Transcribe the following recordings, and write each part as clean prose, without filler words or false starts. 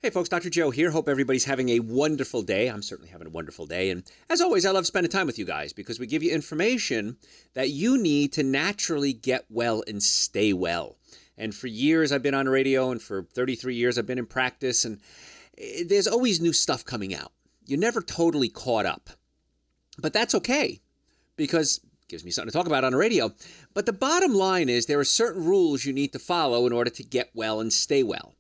Hey folks, Dr. Joe here. Hope everybody's having a wonderful day. I'm certainly having a wonderful day. And as always, I love spending time with you guys because we give you information that you need to naturally get well and stay well. And for years I've been on radio, and for 33 years I've been in practice, and there's always new stuff coming out. You're never totally caught up. But that's okay, because it gives me something to talk about on the radio. But the bottom line is there are certain rules you need to follow in order to get well and stay well.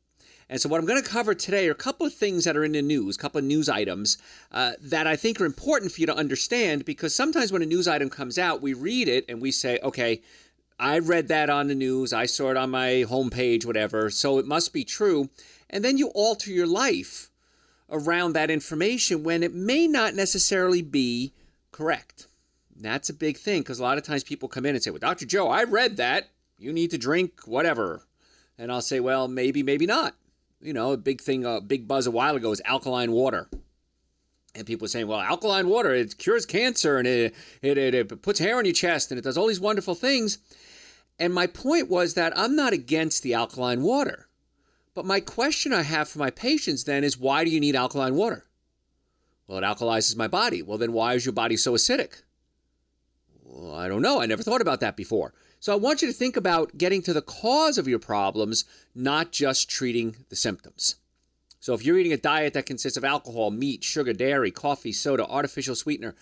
And so what I'm going to cover today are a couple of things that are in the news, a couple of news items that I think are important for you to understand, because sometimes when a news item comes out, we read it and we say, okay, I read that on the news, I saw it on my homepage, whatever, so it must be true. And then you alter your life around that information when it may not necessarily be correct. And that's a big thing, because a lot of times people come in and say, well, Dr. Joe, I read that. You need to drink whatever. And I'll say, well, maybe, maybe not. You know, a big thing, a big buzz a while ago is alkaline water. And people were saying, well, alkaline water, it cures cancer, and it puts hair on your chest, and it does all these wonderful things. And my point was that I'm not against the alkaline water. But my question I have for my patients then is, why do you need alkaline water? Well, it alkalizes my body. Well, then why is your body so acidic? Well, I don't know. I never thought about that before. So I want you to think about getting to the cause of your problems, not just treating the symptoms. So if you're eating a diet that consists of alcohol, meat, sugar, dairy, coffee, soda, artificial sweetener,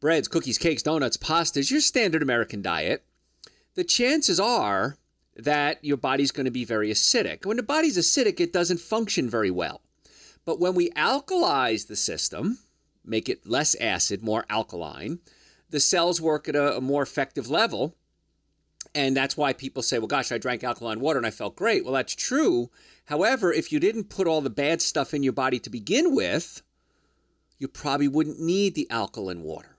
breads, cookies, cakes, donuts, pastas, your standard American diet, the chances are that your body's going to be very acidic. When the body's acidic, it doesn't function very well. But when we alkalize the system, make it less acid, more alkaline, the cells work at a more effective level. And that's why people say, well, gosh, I drank alkaline water and I felt great. Well, that's true. However, if you didn't put all the bad stuff in your body to begin with, you probably wouldn't need the alkaline water.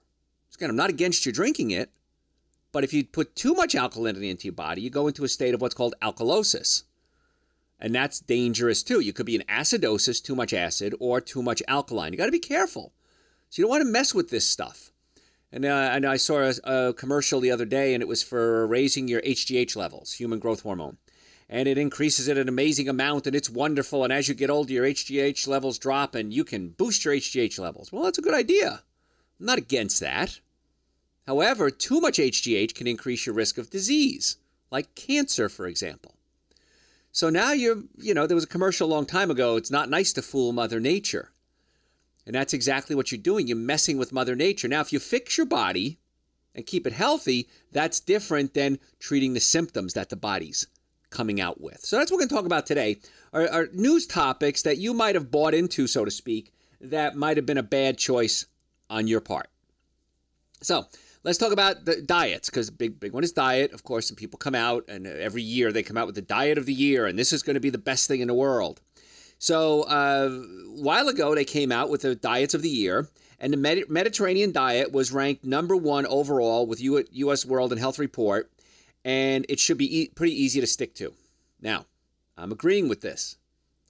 Again, I'm not against you drinking it, but if you put too much alkalinity into your body, you go into a state of what's called alkalosis. And that's dangerous too. You could be in acidosis, too much acid, or too much alkaline. You got to be careful. So you don't want to mess with this stuff. And I saw a commercial the other day, and it was for raising your HGH levels, human growth hormone. And it increases it an amazing amount, and it's wonderful. And as you get older, your HGH levels drop, and you can boost your HGH levels. Well, that's a good idea. I'm not against that. However, too much HGH can increase your risk of disease, like cancer, for example. So now there was a commercial a long time ago, it's not nice to fool Mother Nature. And that's exactly what you're doing. You're messing with Mother Nature. Now, if you fix your body and keep it healthy, that's different than treating the symptoms that the body's coming out with. So that's what we're going to talk about today, are news topics that you might have bought into, so to speak, that might have been a bad choice on your part. So let's talk about the diets, because the big one is diet. Of course, and people come out, and every year they come out with the diet of the year, and this is going to be the best thing in the world. So a while ago, they came out with the diets of the year, and the Mediterranean diet was ranked #1 overall with U.S. World and Health Report, and it should be pretty easy to stick to. Now, I'm agreeing with this.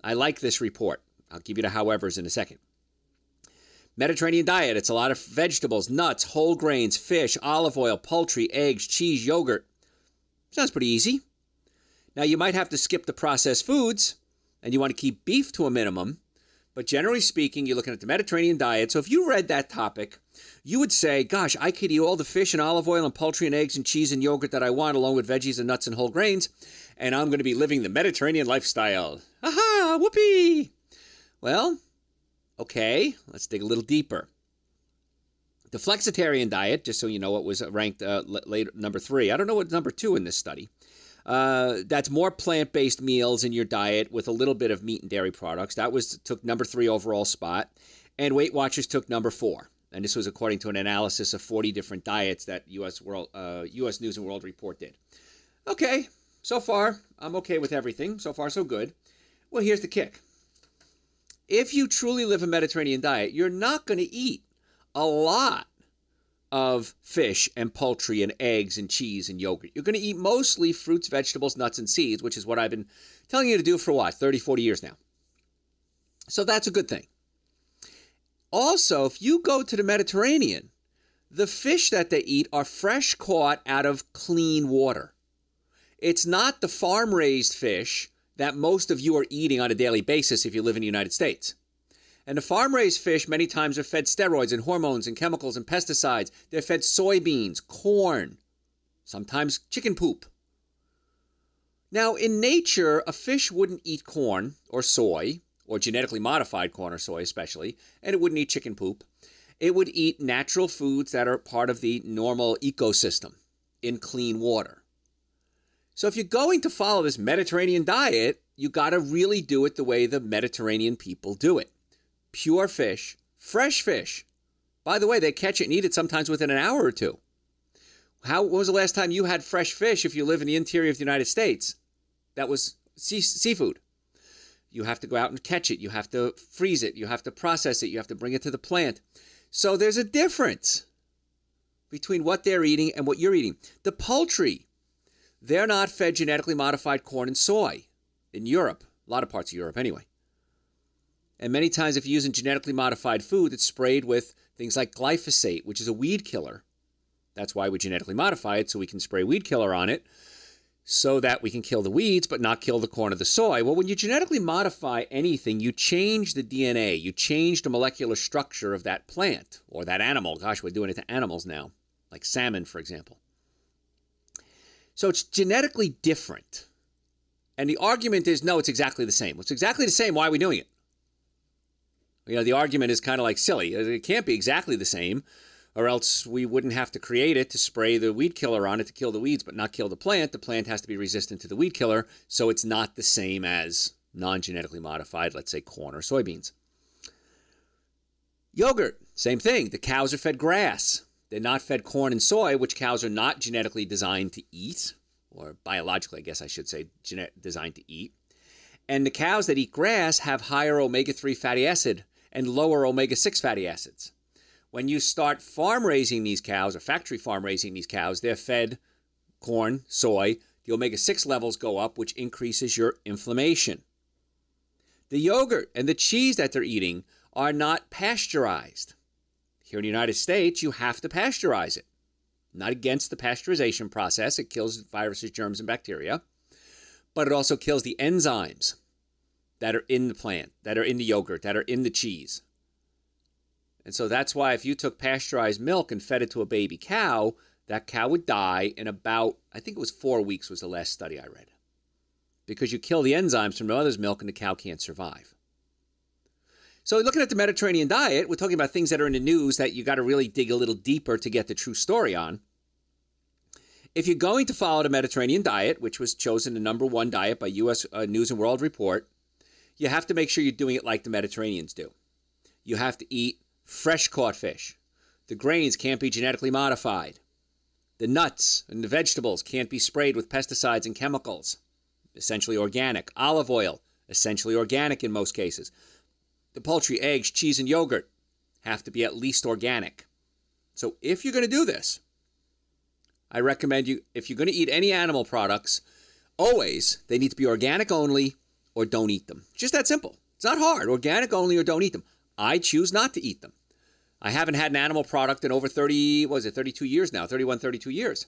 I like this report. I'll give you the howevers in a second. Mediterranean diet, it's a lot of vegetables, nuts, whole grains, fish, olive oil, poultry, eggs, cheese, yogurt. Sounds pretty easy. Now, you might have to skip the processed foods, and you want to keep beef to a minimum, but generally speaking, you're looking at the Mediterranean diet. So if you read that topic, you would say, gosh, I could eat all the fish and olive oil and poultry and eggs and cheese and yogurt that I want, along with veggies and nuts and whole grains, and I'm going to be living the Mediterranean lifestyle. Aha, whoopee! Well, okay, let's dig a little deeper. The Flexitarian diet, just so you know, what was ranked later, #3. I don't know what #2 in this study. That's more plant-based meals in your diet with a little bit of meat and dairy products. That took #3 overall spot. And Weight Watchers took #4. And this was according to an analysis of 40 different diets that U.S. News and World Report did. Okay, so far, I'm okay with everything. So far, so good. Well, here's the kick. If you truly live a Mediterranean diet, you're not going to eat a lot of fish and poultry and eggs and cheese and yogurt. You're going to eat mostly fruits, vegetables, nuts, and seeds, which is what I've been telling you to do for 30, 40 years now. So that's a good thing. Also, if you go to the Mediterranean, the fish that they eat are fresh caught out of clean water. It's not the farm-raised fish that most of you are eating on a daily basis if you live in the United States. And the farm-raised fish many times are fed steroids and hormones and chemicals and pesticides. They're fed soybeans, corn, sometimes chicken poop. Now, in nature, a fish wouldn't eat corn or soy, or genetically modified corn or soy especially, and it wouldn't eat chicken poop. It would eat natural foods that are part of the normal ecosystem in clean water. So if you're going to follow this Mediterranean diet, you got to really do it the way the Mediterranean people do it. Pure fish, fresh fish. By the way, they catch it and eat it sometimes within an hour or two. When was the last time you had fresh fish if you live in the interior of the United States? That was seafood. You have to go out and catch it. You have to freeze it. You have to process it. You have to bring it to the plant. So there's a difference between what they're eating and what you're eating. The poultry, they're not fed genetically modified corn and soy in Europe, a lot of parts of Europe anyway. And many times if you're using genetically modified food, it's sprayed with things like glyphosate, which is a weed killer. That's why we genetically modify it, so we can spray weed killer on it so that we can kill the weeds but not kill the corn or the soy. Well, when you genetically modify anything, you change the DNA. You change the molecular structure of that plant or that animal. Gosh, we're doing it to animals now, like salmon, for example. So it's genetically different. And the argument is, no, it's exactly the same. It's exactly the same. Why are we doing it? You know, the argument is kind of like silly. It can't be exactly the same, or else we wouldn't have to create it to spray the weed killer on it to kill the weeds but not kill the plant. The plant has to be resistant to the weed killer, so it's not the same as non-genetically modified, let's say corn or soybeans. Yogurt, same thing. The cows are fed grass. They're not fed corn and soy, which cows are not genetically designed to eat, or biologically, I guess I should say, designed to eat. And the cows that eat grass have higher omega-3 fatty acid and lower omega-6 fatty acids. When you start farm raising these cows, or factory farm raising these cows, they're fed corn, soy. The omega-6 levels go up, which increases your inflammation. The yogurt and the cheese that they're eating are not pasteurized. Here in the United States, you have to pasteurize it. Not against the pasteurization process. It kills viruses, germs, and bacteria. But it also kills the enzymes that are in the plant, that are in the yogurt, that are in the cheese. And so that's why if you took pasteurized milk and fed it to a baby cow, that cow would die in about, I think it was 4 weeks was the last study I read. Because you kill the enzymes from the mother's milk and the cow can't survive. So looking at the Mediterranean diet, we're talking about things that are in the news that you got to really dig a little deeper to get the true story on. If you're going to follow the Mediterranean diet, which was chosen the #1 diet by U.S. News and World Report, you have to make sure you're doing it like the Mediterraneans do. You have to eat fresh caught fish. The grains can't be genetically modified. The nuts and the vegetables can't be sprayed with pesticides and chemicals. Essentially organic. Olive oil, essentially organic in most cases. The poultry, eggs, cheese, and yogurt have to be at least organic. So if you're going to do this, I recommend you, if you're going to eat any animal products, always they need to be organic only or don't eat them. Just that simple. It's not hard. Organic only or don't eat them. I choose not to eat them. I haven't had an animal product in over 32 years now, 31, 32 years.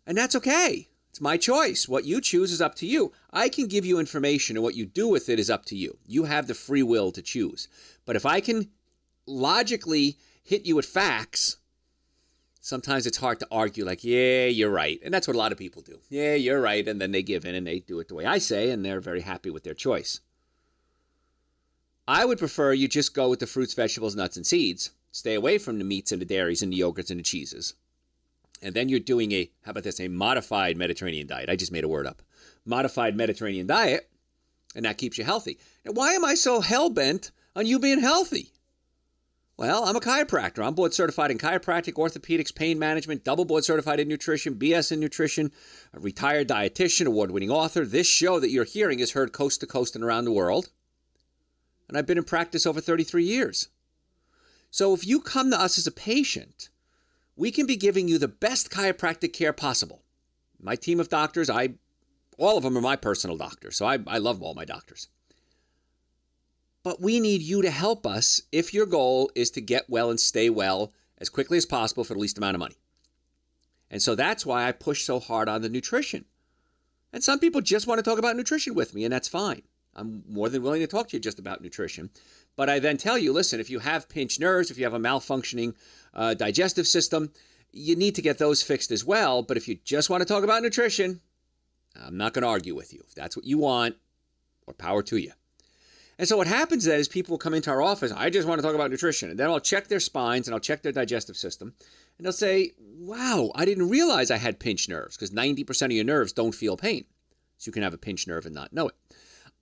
And that's okay. It's my choice. What you choose is up to you. I can give you information, and what you do with it is up to you. You have the free will to choose. But if I can logically hit you with facts, sometimes it's hard to argue like, yeah, you're right. And that's what a lot of people do. Yeah, you're right. And then they give in and they do it the way I say, and they're very happy with their choice. I would prefer you just go with the fruits, vegetables, nuts, and seeds. Stay away from the meats and the dairies and the yogurts and the cheeses. And then you're doing a modified Mediterranean diet. I just made a word up. Modified Mediterranean diet, and that keeps you healthy. Now, why am I so hell-bent on you being healthy? Well, I'm a chiropractor. I'm board certified in chiropractic, orthopedics, pain management, double board certified in nutrition, BS in nutrition, a retired dietitian, award-winning author. This show that you're hearing is heard coast to coast and around the world. And I've been in practice over 33 years. So if you come to us as a patient, we can be giving you the best chiropractic care possible. My team of doctors, all of them are my personal doctors, so I love all my doctors. But we need you to help us if your goal is to get well and stay well as quickly as possible for the least amount of money. And so that's why I push so hard on the nutrition. And some people just want to talk about nutrition with me, and that's fine. I'm more than willing to talk to you just about nutrition. But I then tell you, listen, if you have pinched nerves, if you have a malfunctioning digestive system, you need to get those fixed as well. But if you just want to talk about nutrition, I'm not going to argue with you. If that's what you want, more power to you. And so what happens then is people will come into our office, I just want to talk about nutrition. And then I'll check their spines and I'll check their digestive system. And they'll say, wow, I didn't realize I had pinched nerves, because 90% of your nerves don't feel pain. So you can have a pinched nerve and not know it.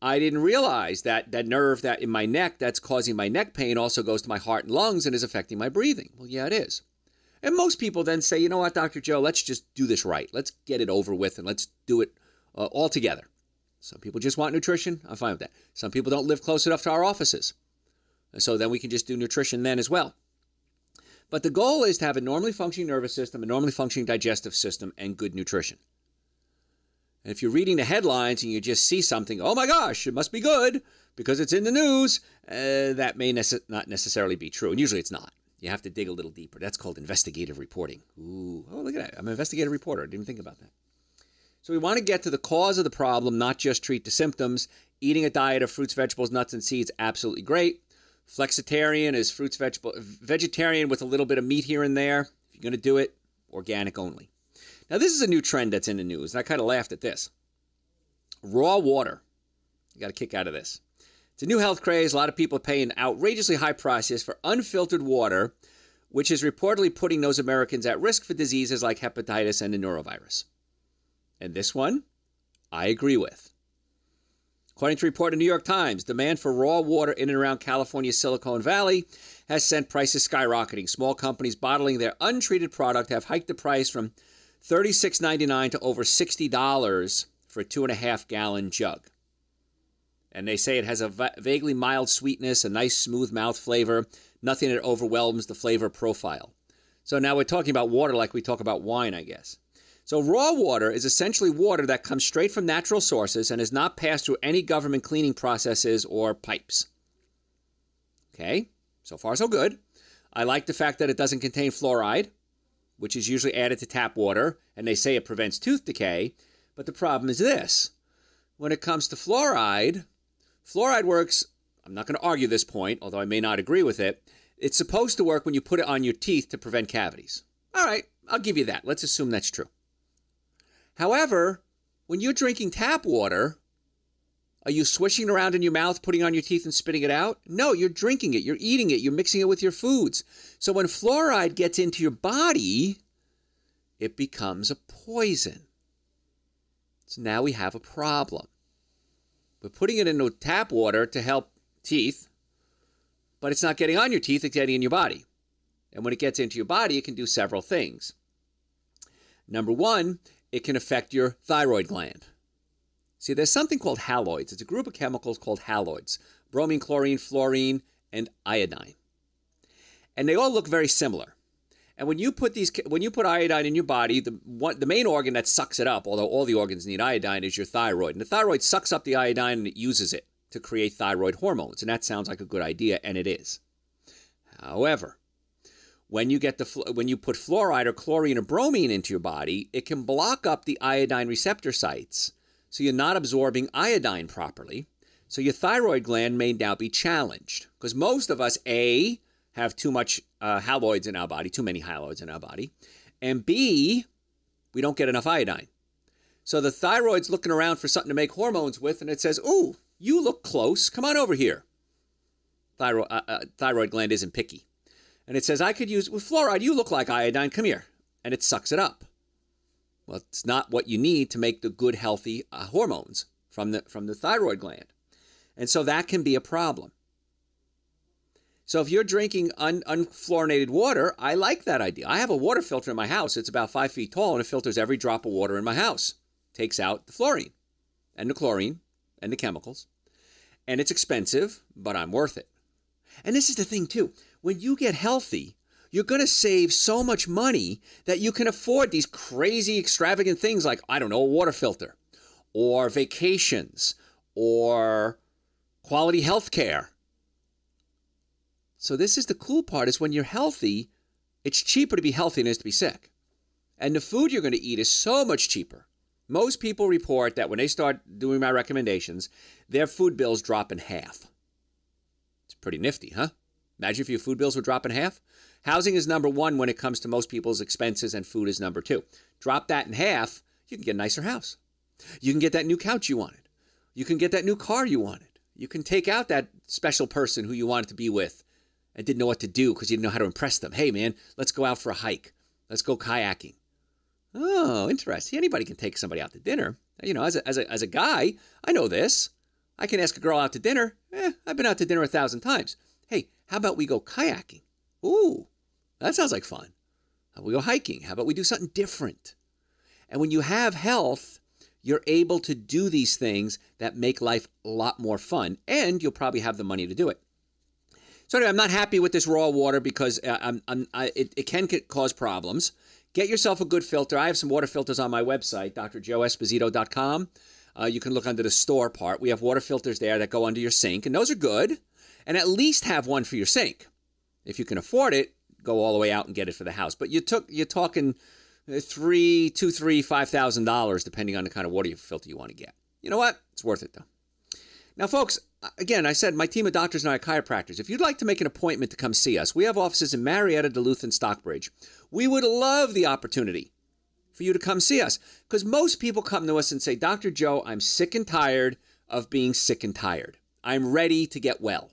I didn't realize that that nerve that in my neck that's causing my neck pain also goes to my heart and lungs and is affecting my breathing. Well, yeah, it is. And most people then say, you know what, Dr. Joe, let's just do this right. Let's get it over with and let's do it all together. Some people just want nutrition. I'm fine with that. Some people don't live close enough to our offices. And so then we can just do nutrition then as well. But the goal is to have a normally functioning nervous system, a normally functioning digestive system, and good nutrition. And if you're reading the headlines and you just see something, oh my gosh, it must be good because it's in the news, that may not necessarily be true. And usually it's not. You have to dig a little deeper. That's called investigative reporting. Ooh, oh, look at that. I'm an investigative reporter. I didn't even think about that. So we want to get to the cause of the problem, not just treat the symptoms. Eating a diet of fruits, vegetables, nuts, and seeds, absolutely great. Flexitarian is fruits, vegetarian with a little bit of meat here and there. If you're going to do it, organic only. Now, this is a new trend that's in the news, and I kind of laughed at this. Raw water. You got a kick out of this. It's a new health craze. A lot of people pay an outrageously high price for unfiltered water, which is reportedly putting those Americans at risk for diseases like hepatitis and the norovirus. And this one, I agree with. According to a report in the New York Times, demand for raw water in and around California's Silicon Valley has sent prices skyrocketing. Small companies bottling their untreated product have hiked the price from $36.99 to over $60 for a 2.5-gallon jug. And they say it has a vaguely mild sweetness, a nice smooth mouth flavor, nothing that overwhelms the flavor profile. So now we're talking about water like we talk about wine, I guess. So raw water is essentially water that comes straight from natural sources and is not passed through any government cleaning processes or pipes. Okay, so far so good. I like the fact that it doesn't contain fluoride, which is usually added to tap water, and they say it prevents tooth decay. But the problem is this. When it comes to fluoride, fluoride works, I'm not going to argue this point, although I may not agree with it. It's supposed to work when you put it on your teeth to prevent cavities. All right, I'll give you that. Let's assume that's true. However, when you're drinking tap water, are you swishing it around in your mouth, putting it on your teeth and spitting it out? No, you're drinking it, you're eating it, you're mixing it with your foods. So when fluoride gets into your body, it becomes a poison. So now we have a problem. We're putting it into tap water to help teeth, but it's not getting on your teeth, it's getting in your body. And when it gets into your body, it can do several things. Number one, it can affect your thyroid gland. See, there's something called haloids. It's a group of chemicals called haloids. Bromine, chlorine, fluorine, and iodine. And they all look very similar. And when you put iodine in your body, the main organ that sucks it up, although all the organs need iodine, is your thyroid. And the thyroid sucks up the iodine and it uses it to create thyroid hormones. And that sounds like a good idea, and it is. However, when you put fluoride or chlorine or bromine into your body, it can block up the iodine receptor sites, so you're not absorbing iodine properly. So your thyroid gland may now be challenged, because most of us, A, have too much haloids in our body, too many haloids in our body, and B, we don't get enough iodine. So the thyroid's looking around for something to make hormones with, and it says, ooh, you look close, come on over here. Thyroid gland isn't picky. And it says, I could use, with fluoride, you look like iodine, come here. And it sucks it up. Well, it's not what you need to make the good, healthy hormones from the thyroid gland. And so that can be a problem. So if you're drinking unfluorinated water, I like that idea. I have a water filter in my house. It's about 5 feet tall, and it filters every drop of water in my house. Takes out the fluorine and the chlorine and the chemicals. And it's expensive, but I'm worth it. And this is the thing, too. When you get healthy, you're going to save so much money that you can afford these crazy, extravagant things like, I don't know, a water filter, or vacations, or quality health care. So this is the cool part, is when you're healthy, it's cheaper to be healthy than it is to be sick. And the food you're going to eat is so much cheaper Most people report that when they start doing my recommendations, their food bills drop in half. It's pretty nifty, huh? Imagine if your food bills would drop in half. Housing is number one when it comes to most people's expenses, and food is number two. Drop that in half, you can get a nicer house. You can get that new couch you wanted. You can get that new car you wanted. You can take out that special person who you wanted to be with and didn't know what to do because you didn't know how to impress them. Hey, man, let's go out for a hike. Let's go kayaking. Oh, interesting. Anybody can take somebody out to dinner. You know, as a guy, I know this. I can ask a girl out to dinner. I've been out to dinner 1,000 times. Hey, how about we go kayaking? Ooh, that sounds like fun. How about we go hiking? How about we do something different? And when you have health, you're able to do these things that make life a lot more fun, and you'll probably have the money to do it. So anyway, I'm not happy with this raw water because it can cause problems. Get yourself a good filter. I have some water filters on my website, drjoeesposito.com. You can look under the store part. We have water filters there that go under your sink, and those are good. And at least have one for your sink. If you can afford it, go all the way out and get it for the house. But you're talking $5,000, depending on the kind of water filter you want to get. You know what? It's worth it, though. Now, folks, again, I said my team of doctors and I are chiropractors. If you'd like to make an appointment to come see us, we have offices in Marietta, Duluth, and Stockbridge. We would love the opportunity for you to come see us because most people come to us and say, Dr. Joe, I'm sick and tired of being sick and tired. I'm ready to get well.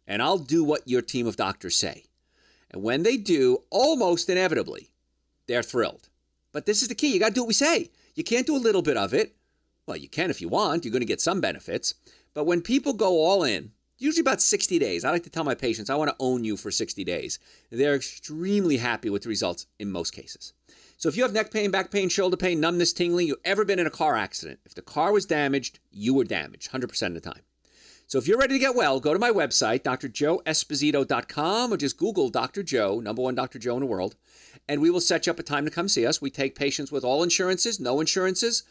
And I'll do what your team of doctors say. And when they do, almost inevitably, they're thrilled. But this is the key. You got to do what we say. You can't do a little bit of it. Well, you can if you want. You're going to get some benefits. But when people go all in, usually about 60 days, I like to tell my patients, I want to own you for 60 days. They're extremely happy with the results in most cases. So if you have neck pain, back pain, shoulder pain, numbness, tingling, you've ever been in a car accident, if the car was damaged, you were damaged 100% of the time. So if you're ready to get well, go to my website, drjoeesposito.com, or just Google Dr. Joe, number one Dr. Joe in the world, and we will set you up a time to come see us. We take patients with all insurances, no insurances,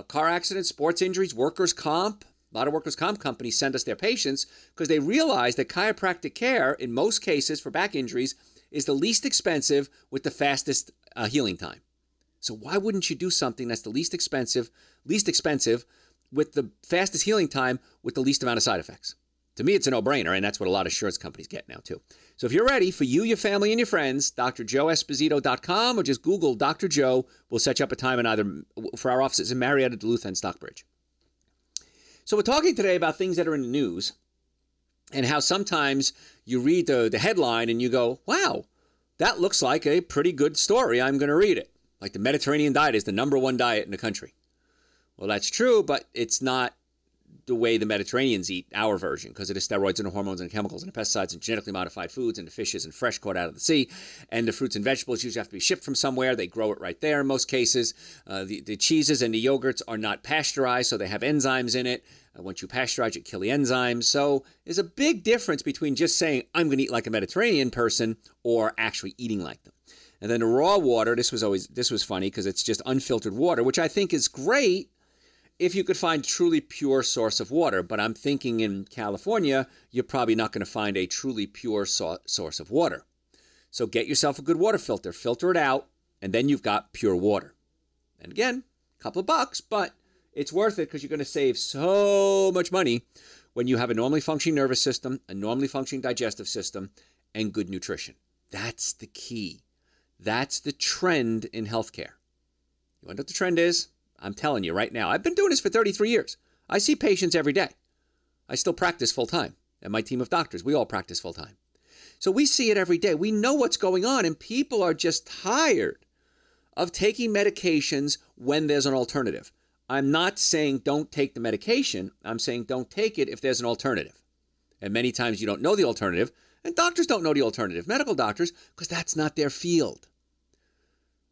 car accidents, sports injuries, workers' comp. A lot of workers' comp companies send us their patients because they realize that chiropractic care, in most cases for back injuries, is the least expensive with the fastest healing time. So why wouldn't you do something that's the least expensive with the fastest healing time with the least amount of side effects? To me, it's a no-brainer, and that's what a lot of insurance companies get now, too. So if you're ready, for you, your family, and your friends, drjoeesposito.com, or just Google Dr. Joe. We'll set you up a time in either for our offices in Marietta, Duluth, and Stockbridge. So we're talking today about things that are in the news and how sometimes you read the headline and you go, wow, that looks like a pretty good story. I'm going to read it. Like the Mediterranean diet is the number one diet in the country. Well, that's true, but it's not the way the Mediterraneans eat our version because of the steroids and the hormones and the chemicals and the pesticides and genetically modified foods and the fishes and fresh caught out of the sea. And the fruits and vegetables usually have to be shipped from somewhere. They grow it right there in most cases. The cheeses and the yogurts are not pasteurized, so they have enzymes in it. Once you pasteurize, you kill the enzymes. So there's a big difference between just saying, I'm going to eat like a Mediterranean person or actually eating like them. And then the raw water, this was funny because it's just unfiltered water, which I think is great if you could find a truly pure source of water. But I'm thinking in California, you're probably not going to find a truly pure source of water. So get yourself a good water filter, filter it out, and then you've got pure water. And again, a couple of bucks, but it's worth it because you're going to save so much money when you have a normally functioning nervous system, a normally functioning digestive system, and good nutrition. That's the key. That's the trend in healthcare. You want to know what the trend is? I'm telling you right now. I've been doing this for 33 years. I see patients every day. I still practice full time. And my team of doctors, we all practice full time. So we see it every day. We know what's going on, and people are just tired of taking medications when there's an alternative. I'm not saying don't take the medication. I'm saying don't take it if there's an alternative. And many times you don't know the alternative, and doctors don't know the alternative, medical doctors, because that's not their field.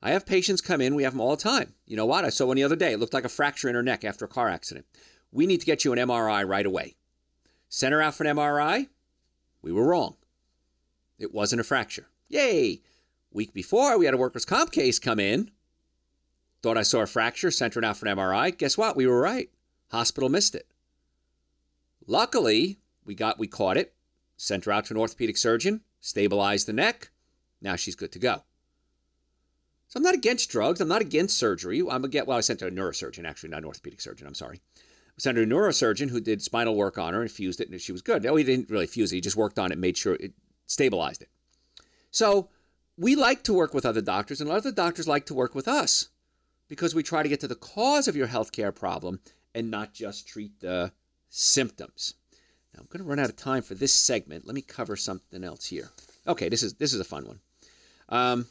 I have patients come in. We have them all the time. You know what? I saw one the other day. It looked like a fracture in her neck after a car accident. We need to get you an MRI right away. Sent her out for an MRI. We were wrong. It wasn't a fracture. Yay! Week before, we had a workers' comp case come in. Thought I saw a fracture. Sent her out for an MRI. Guess what? We were right. Hospital missed it. Luckily, we caught it. Sent her out to an orthopedic surgeon. Stabilized the neck. Now she's good to go. So I'm not against drugs. I'm not against surgery. I sent to a neurosurgeon, actually, not an orthopedic surgeon. I'm sorry. I sent her to a neurosurgeon who did spinal work on her and fused it, and she was good. No, he didn't really fuse it. He just worked on it and made sure it stabilized it. So we like to work with other doctors, and other doctors like to work with us because we try to get to the cause of your healthcare problem and not just treat the symptoms. Now, I'm going to run out of time for this segment. Let me cover something else here. Okay, this is a fun one.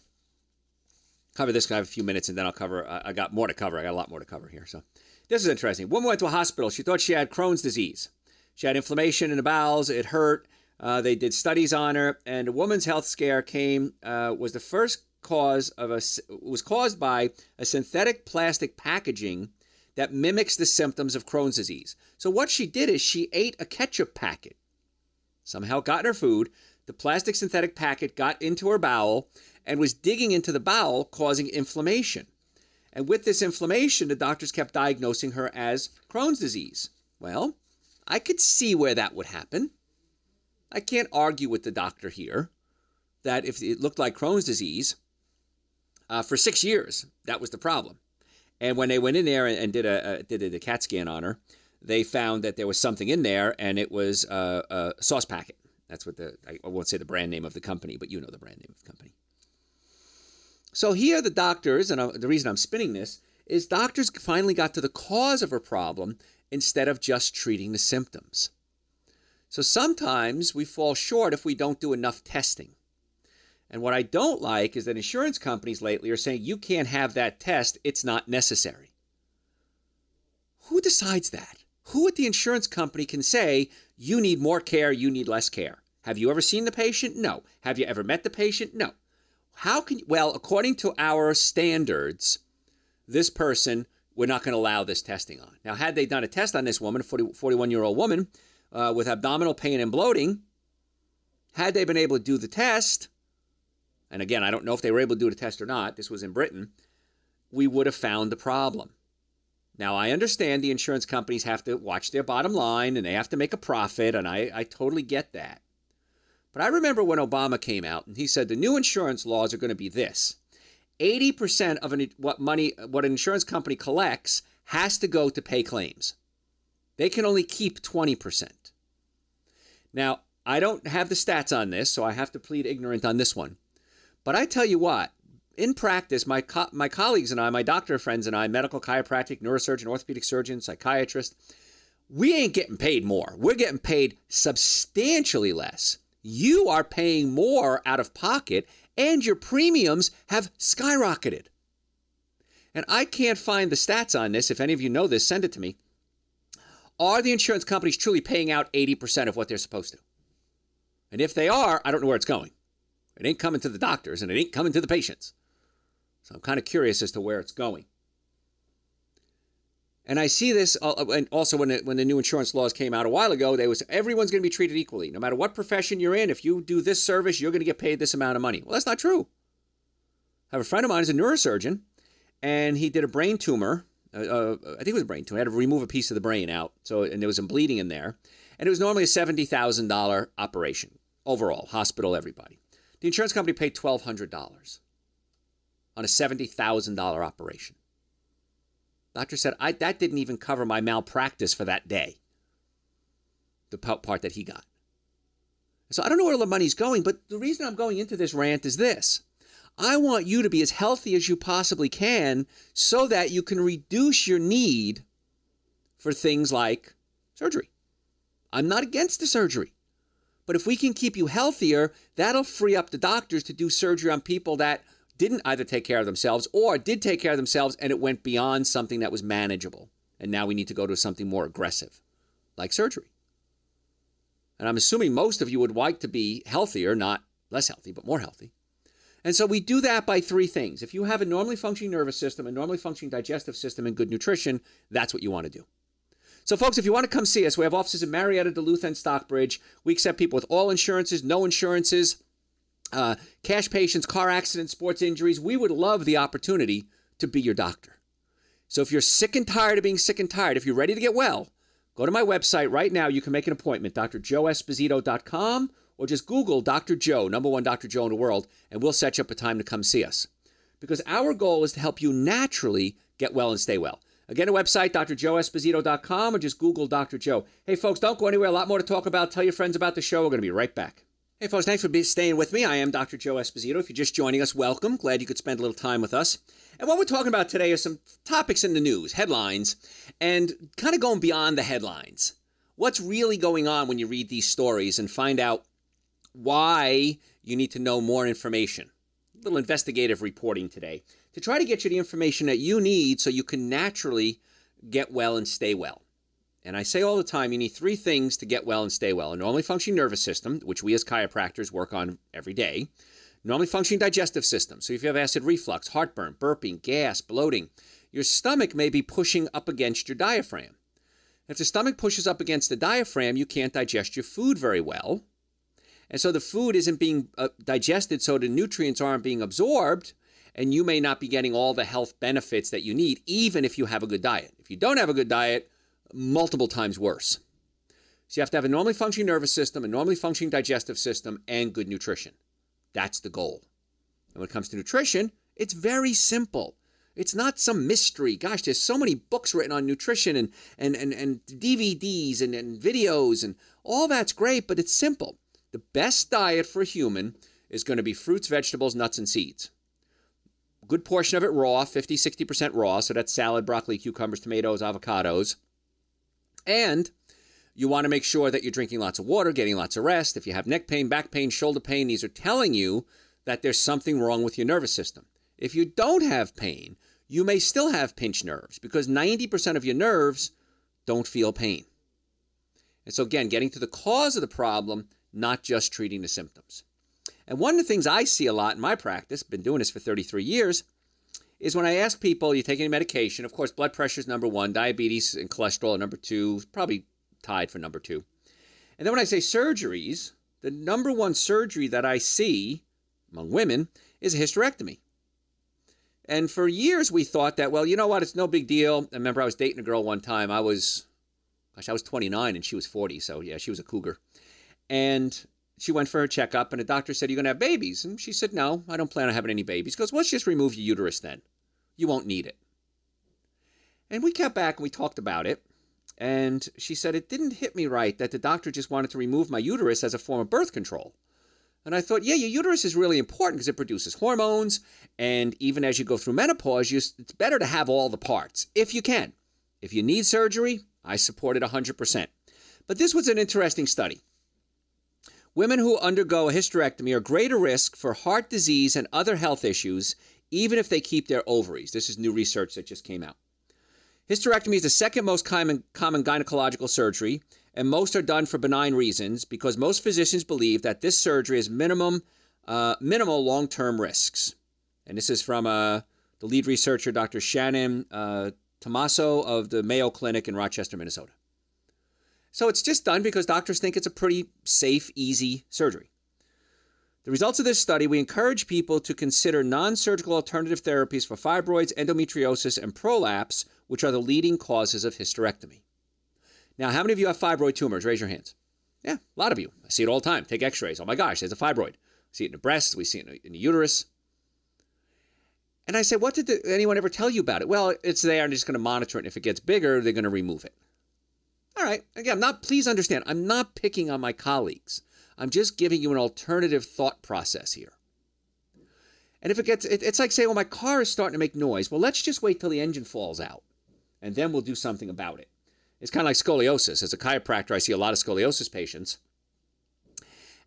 Cover this. I have a few minutes, and then I'll cover. I got more to cover. I got a lot more to cover here. So this is interesting. A woman went to a hospital. She thought she had Crohn's disease. She had inflammation in the bowels. It hurt. They did studies on her, and a woman's health scare was the first cause of was caused by a synthetic plastic packaging that mimics the symptoms of Crohn's disease. So what she did is she ate a ketchup packet. Somehow got in her food. The plastic synthetic packet got into her bowel and was digging into the bowel, causing inflammation. And with this inflammation, the doctors kept diagnosing her as Crohn's disease. Well, I could see where that would happen. I can't argue with the doctor here that if it looked like Crohn's disease, for 6 years, that was the problem. And when they went in there and did a CAT scan on her, they found that there was something in there, and it was a sauce packet. That's what I won't say the brand name of the company, but you know the brand name of the company. So here the doctors, and the reason I'm spinning this, is doctors finally got to the cause of her problem instead of just treating the symptoms. So sometimes we fall short if we don't do enough testing. And what I don't like is that insurance companies lately are saying you can't have that test, it's not necessary. Who decides that? Who at the insurance company can say you need more care, you need less care? Have you ever seen the patient? No. Have you ever met the patient? No. Well, according to our standards, this person, we're not going to allow this testing on. Now, had they done a test on this woman, a 41-year-old woman with abdominal pain and bloating, had they been able to do the test, and again, I don't know if they were able to do the test or not, this was in Britain, we would have found the problem. Now, I understand the insurance companies have to watch their bottom line and they have to make a profit, and I totally get that. But I remember when Obama came out and he said the new insurance laws are going to be this. 80% of what an insurance company collects has to go to pay claims. They can only keep 20%. Now, I don't have the stats on this, so I have to plead ignorant on this one. But I tell you what, in practice, my colleagues and I, my doctor friends and I, medical, chiropractic, neurosurgeon, orthopedic surgeon, psychiatrist, we ain't getting paid more. We're getting paid substantially less. You are paying more out of pocket, and your premiums have skyrocketed. And I can't find the stats on this. If any of you know this, send it to me. Are the insurance companies truly paying out 80% of what they're supposed to? And if they are, I don't know where it's going. It ain't coming to the doctors, and it ain't coming to the patients. So I'm kind of curious as to where it's going. And I see this, and also when the new insurance laws came out a while ago, everyone's going to be treated equally. No matter what profession you're in, if you do this service, you're going to get paid this amount of money. Well, that's not true. I have a friend of mine who's a neurosurgeon, and he did a brain tumor. I think it was a brain tumor. He had to remove a piece of the brain out, and there was some bleeding in there. And it was normally a $70,000 operation overall, hospital, everybody. The insurance company paid $1,200 on a $70,000 operation. Doctor said, that didn't even cover my malpractice for that day, the part that he got. So I don't know where all the money's going, but the reason I'm going into this rant is this. I want you to be as healthy as you possibly can so that you can reduce your need for things like surgery. I'm not against the surgery, but if we can keep you healthier, that'll free up the doctors to do surgery on people that didn't either take care of themselves or did take care of themselves and it went beyond something that was manageable. And now we need to go to something more aggressive, like surgery. And I'm assuming most of you would like to be healthier, not less healthy, but more healthy. And so we do that by three things. If you have a normally functioning nervous system, a normally functioning digestive system, and good nutrition, that's what you want to do. So folks, if you want to come see us, we have offices in Marietta, Duluth, and Stockbridge. We accept people with all insurances, no insurances, cash patients, car accidents, sports injuries. We would love the opportunity to be your doctor. So if you're sick and tired of being sick and tired, if you're ready to get well, go to my website right now. You can make an appointment, drjoeesposito.com, or just Google Dr. Joe, #1 Dr. Joe in the world, and we'll set you up a time to come see us. because our goal is to help you naturally get well and stay well. Again, a website, drjoeesposito.com, or just Google Dr. Joe. Hey, folks, don't go anywhere. A lot more to talk about. Tell your friends about the show. We're going to be right back. Hey, folks, thanks for staying with me. I am Dr. Joe Esposito. If you're just joining us, welcome. Glad you could spend a little time with us. And what we're talking about today are some topics in the news, headlines, and kind of going beyond the headlines. What's really going on when you read these stories and find out why you need to know more information. A little investigative reporting today to try to get you the information that you need so you can naturally get well and stay well. And I say all the time, you need three things to get well and stay well. A normally functioning nervous system, which we as chiropractors work on every day. Normally functioning digestive system. So if you have acid reflux, heartburn, burping, gas, bloating, your stomach may be pushing up against your diaphragm. If the stomach pushes up against the diaphragm, you can't digest your food very well. And so the food isn't being digested, so the nutrients aren't being absorbed, and you may not be getting all the health benefits that you need, even if you have a good diet. If you don't have a good diet, multiple times worse. So you have to have a normally functioning nervous system, a normally functioning digestive system, and good nutrition. That's the goal. And when it comes to nutrition, it's very simple. It's not some mystery. Gosh, there's so many books written on nutrition and DVDs and videos, and all that's great, but it's simple. The best diet for a human is going to be fruits, vegetables, nuts, and seeds. A good portion of it raw, 50-60% raw, so that's salad, broccoli, cucumbers, tomatoes, avocados. And you want to make sure that you're drinking lots of water, getting lots of rest. If you have neck pain, back pain, shoulder pain, these are telling you that there's something wrong with your nervous system. If you don't have pain, you may still have pinched nerves because 90% of your nerves don't feel pain. And so again, getting to the cause of the problem, not just treating the symptoms. And one of the things I see a lot in my practice, been doing this for 33 years, is when I ask people, you take any medication? Of course, blood pressure is number one, diabetes and cholesterol are number two, probably tied for number two. And then when I say surgeries, the number one surgery that I see among women is a hysterectomy. And for years we thought that, well, you know what, it's no big deal. I remember I was dating a girl one time. I was 29 and she was 40, so yeah, she was a cougar. And she went for her checkup, and the doctor said, "You're going to have babies?" And she said, "No, I don't plan on having any babies." He goes, "Well, let's just remove your uterus then. You won't need it." And we kept back and we talked about it. And she said, it didn't hit me right that the doctor just wanted to remove my uterus as a form of birth control. And I thought, yeah, your uterus is really important because it produces hormones. And even as you go through menopause, it's better to have all the parts, if you can. If you need surgery, I support it 100%. But this was an interesting study. Women who undergo a hysterectomy are greater risk for heart disease and other health issues, even if they keep their ovaries. This is new research that just came out. Hysterectomy is the second most common gynecological surgery, and most are done for benign reasons because most physicians believe that this surgery has minimal long-term risks. And this is from the lead researcher, Dr. Shannon Tommaso of the Mayo Clinic in Rochester, Minnesota. So it's just done because doctors think it's a pretty safe, easy surgery. The results of this study, we encourage people to consider non-surgical alternative therapies for fibroids, endometriosis, and prolapse, which are the leading causes of hysterectomy. Now, how many of you have fibroid tumors? Raise your hands. Yeah, a lot of you. I see it all the time. Take x-rays. Oh my gosh, there's a fibroid. We see it in the breast. We see it in the uterus. And I said, what did anyone ever tell you about it? Well, it's there and they're just going to monitor it. And if it gets bigger, they're going to remove it. All right. Again, please understand, I'm not picking on my colleagues. I'm just giving you an alternative thought process here. And if it's like saying, well, my car is starting to make noise. Well, let's just wait till the engine falls out, and then we'll do something about it. It's kind of like scoliosis. As a chiropractor, I see a lot of scoliosis patients.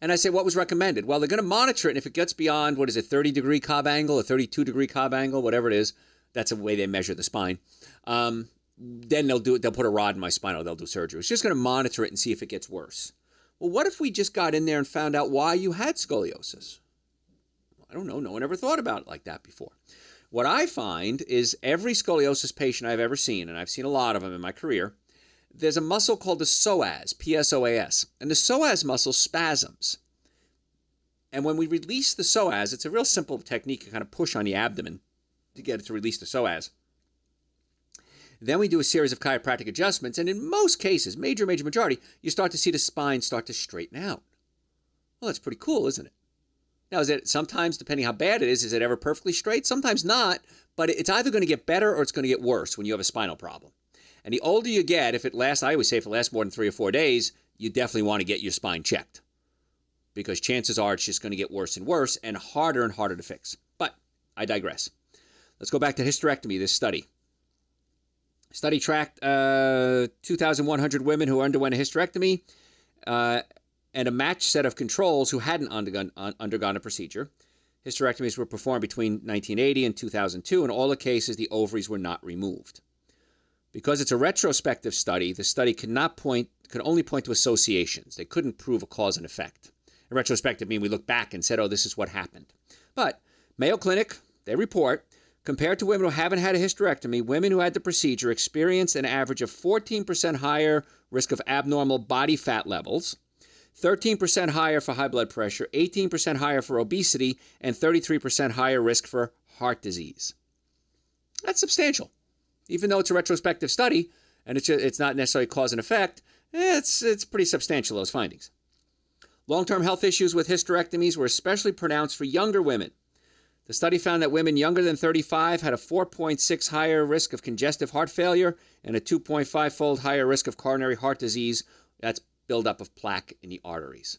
And I say, what was recommended? Well, they're going to monitor it, and if it gets beyond, 30-degree Cobb angle, a 32-degree Cobb angle, whatever it is, that's the way they measure the spine. Then they'll put a rod in my spine, or they'll do surgery. It's just going to monitor it and see if it gets worse. Well, what if we just got in there and found out why you had scoliosis? I don't know. No one ever thought about it like that before. What I find is every scoliosis patient I've ever seen, and I've seen a lot of them in my career, there's a muscle called the psoas, P-S-O-A-S, and the psoas muscle spasms. And when we release the psoas, it's a real simple technique to kind of push on the abdomen to get it to release the psoas. Then we do a series of chiropractic adjustments, and in most cases, major majority, you start to see the spine start to straighten out. Well, that's pretty cool, isn't it? Now, is it sometimes, depending how bad it is it ever perfectly straight? Sometimes not, but it's either going to get better or it's going to get worse when you have a spinal problem. And the older you get, if it lasts, I always say if it lasts more than 3 or 4 days, you definitely want to get your spine checked, because chances are it's just going to get worse and worse and harder to fix. But I digress. Let's go back to hysterectomy, this study. Study tracked 2,100 women who underwent a hysterectomy and a matched set of controls who hadn't undergone a procedure. Hysterectomies were performed between 1980 and 2002. In all the cases, the ovaries were not removed. Because it's a retrospective study, the study could only point to associations. They couldn't prove a cause and effect. In retrospective, mean we look back and said, oh, this is what happened. But Mayo Clinic, they report, compared to women who haven't had a hysterectomy, women who had the procedure experienced an average of 14% higher risk of abnormal body fat levels, 13% higher for high blood pressure, 18% higher for obesity, and 33% higher risk for heart disease. That's substantial. Even though it's a retrospective study and it's not necessarily cause and effect, it's pretty substantial, those findings. Long-term health issues with hysterectomies were especially pronounced for younger women. The study found that women younger than 35 had a 4.6 higher risk of congestive heart failure and a 2.5-fold higher risk of coronary heart disease. That's buildup of plaque in the arteries.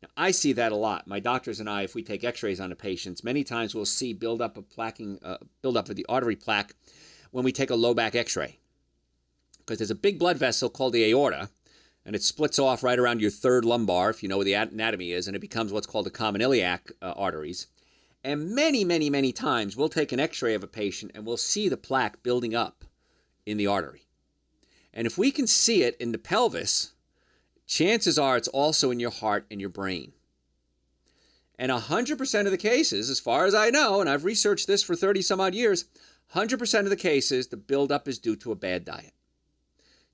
Now, I see that a lot. My doctors and I, if we take x-rays on the patients, many times we'll see buildup of the artery plaque when we take a low back x-ray. Because there's a big blood vessel called the aorta, and it splits off right around your third lumbar, if you know where the anatomy is, and it becomes what's called the common iliac arteries. And many times we'll take an x-ray of a patient and we'll see the plaque building up in the artery. And if we can see it in the pelvis, chances are it's also in your heart and your brain. And 100% of the cases, as far as I know, and I've researched this for 30 some odd years, 100% of the cases, the buildup is due to a bad diet.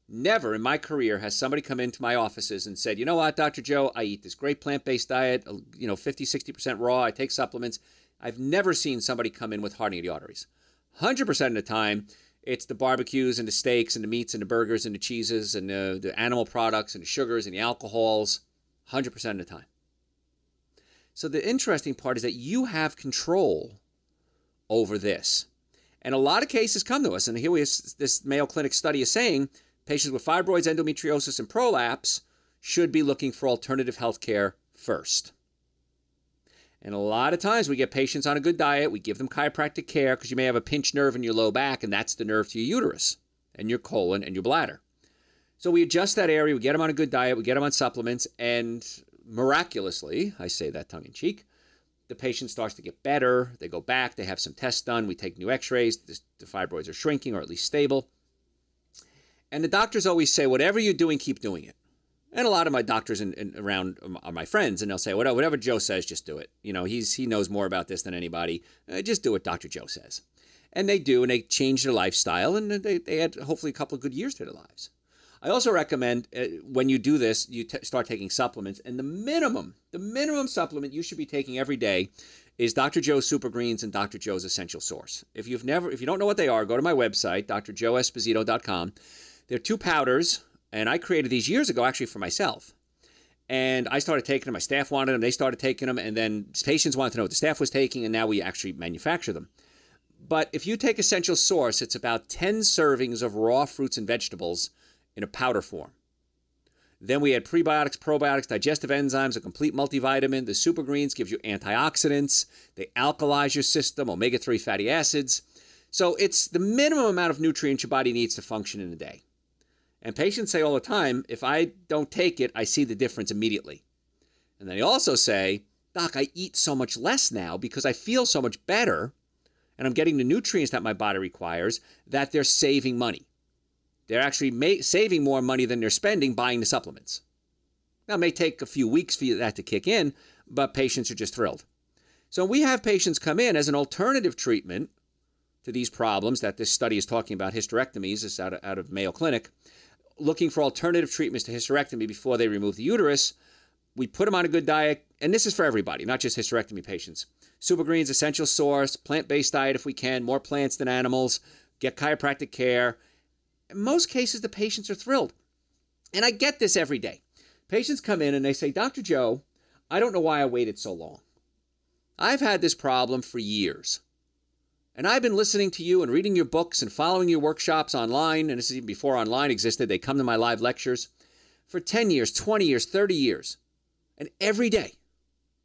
Never in my career has somebody come into my offices and said, you know what, Dr. Joe, I eat this great plant-based diet, 50-60% raw, I take supplements. I've never seen somebody come in with hardening of the arteries. 100% of the time, it's the barbecues and the steaks and the meats and the burgers and the cheeses and the animal products and the sugars and the alcohols, 100% of the time. So the interesting part is that you have control over this. And a lot of cases come to us, and here this Mayo Clinic study is saying patients with fibroids, endometriosis, and prolapse should be looking for alternative health care first. And a lot of times we get patients on a good diet, we give them chiropractic care because you may have a pinched nerve in your low back, and that's the nerve to your uterus and your colon and your bladder. So we adjust that area, we get them on a good diet, we get them on supplements, and miraculously, I say that tongue-in-cheek, the patient starts to get better, they go back, they have some tests done, we take new x-rays, the fibroids are shrinking or at least stable. And the doctors always say, whatever you're doing, keep doing it. And a lot of my doctors around are my friends, and they'll say, whatever Joe says, just do it. He knows more about this than anybody. Just do what Dr. Joe says. And they do, and they change their lifestyle, and they add hopefully a couple of good years to their lives. I also recommend when you do this, you start taking supplements, and the minimum supplement you should be taking every day is Dr. Joe's Super Greens and Dr. Joe's Essential Source. If you don't know what they are, go to my website, drjoeesposito.com. They're 2 powders, and I created these years ago actually for myself. And I started taking them, my staff wanted them, they started taking them, and then patients wanted to know what the staff was taking, and now we actually manufacture them. But if you take Essential Source, it's about 10 servings of raw fruits and vegetables in a powder form. Then we add prebiotics, probiotics, digestive enzymes, a complete multivitamin. The Super Greens gives you antioxidants. They alkalize your system, omega-3 fatty acids. So it's the minimum amount of nutrients your body needs to function in a day. And patients say all the time, if I don't take it, I see the difference immediately. And then they also say, Doc, I eat so much less now because I feel so much better and I'm getting the nutrients that my body requires that they're saving money. They're actually saving more money than they're spending buying the supplements. Now, it may take a few weeks for that to kick in, but patients are just thrilled. So we have patients come in as an alternative treatment to these problems that this study is talking about, hysterectomies, it's out of Mayo Clinic, looking for alternative treatments to hysterectomy before they remove the uterus. We put them on a good diet, and this is for everybody, not just hysterectomy patients. Super Greens, Essential Source, plant-based diet if we can, more plants than animals, get chiropractic care. In most cases, the patients are thrilled. And I get this every day. Patients come in and they say, Dr. Joe, I don't know why I waited so long. I've had this problem for years. And I've been listening to you and reading your books and following your workshops online, and this is even before online existed. They come to my live lectures for 10 years, 20 years, 30 years. And every day,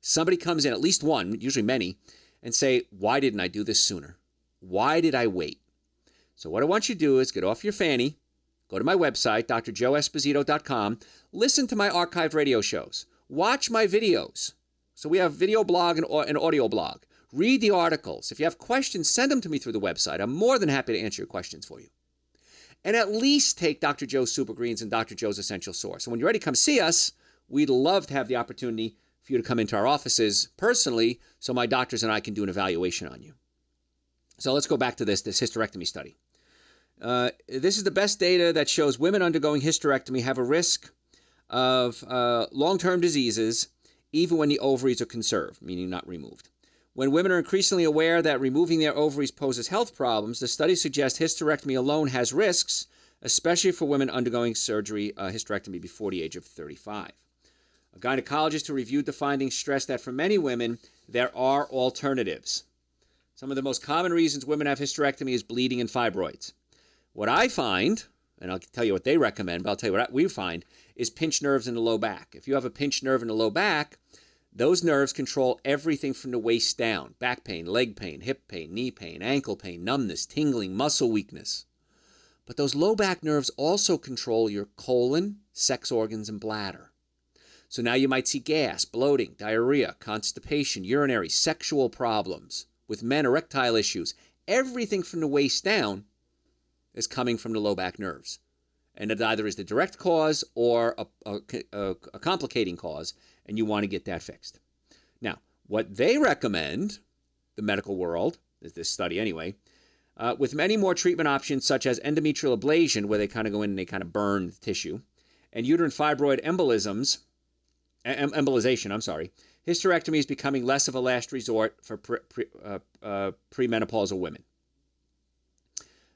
somebody comes in, at least one, usually many, and say, why didn't I do this sooner? Why did I wait? So what I want you to do is get off your fanny, go to my website, drjoeesposito.com, listen to my archived radio shows, watch my videos. So we have video blog and audio blog. Read the articles. If you have questions, send them to me through the website. I'm more than happy to answer your questions for you. And at least take Dr. Joe's Super Greens and Dr. Joe's Essential Source. And when you're ready to come see us, we'd love to have the opportunity for you to come into our offices personally so my doctors and I can do an evaluation on you. So let's go back to this hysterectomy study. This is the best data that shows women undergoing hysterectomy have a risk of long-term diseases even when the ovaries are conserved, meaning not removed. When women are increasingly aware that removing their ovaries poses health problems, the study suggests hysterectomy alone has risks, especially for women undergoing surgery, hysterectomy before the age of 35. A gynecologist who reviewed the findings stressed that for many women, there are alternatives. Some of the most common reasons women have hysterectomy is bleeding and fibroids. What I find, and I'll tell you what they recommend, but I'll tell you what we find, is pinched nerves in the low back. If you have a pinched nerve in the low back, those nerves control everything from the waist down. Back pain, leg pain, hip pain, knee pain, ankle pain, numbness, tingling, muscle weakness. But those low back nerves also control your colon, sex organs, and bladder. So now you might see gas, bloating, diarrhea, constipation, urinary, sexual problems. With men, erectile issues. Everything from the waist down is coming from the low back nerves. And it either is the direct cause or a complicating cause, and you want to get that fixed. Now, what they recommend, the medical world, is this study anyway, with many more treatment options such as endometrial ablation, where they kind of go in and they kind of burn the tissue, and uterine fibroid embolization, hysterectomy is becoming less of a last resort for premenopausal women.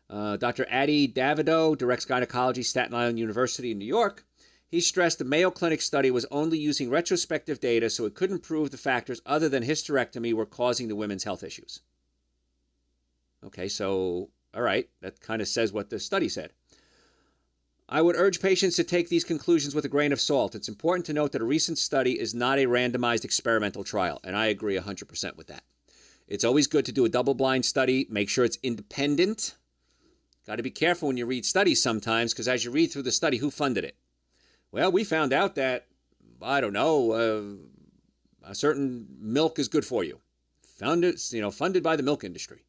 Dr. Adi Davido directs gynecology, Staten Island University in New York. He stressed the Mayo Clinic study was only using retrospective data, so it couldn't prove the factors other than hysterectomy were causing the women's health issues. Okay, so, all right, that kind of says what the study said. I would urge patients to take these conclusions with a grain of salt. It's important to note that a recent study is not a randomized experimental trial, and I agree 100% with that. It's always good to do a double-blind study. Make sure it's independent. Got to be careful when you read studies sometimes, because as you read through the study, who funded it? Well, we found out that, I don't know, a certain milk is good for you. Funded by the milk industry.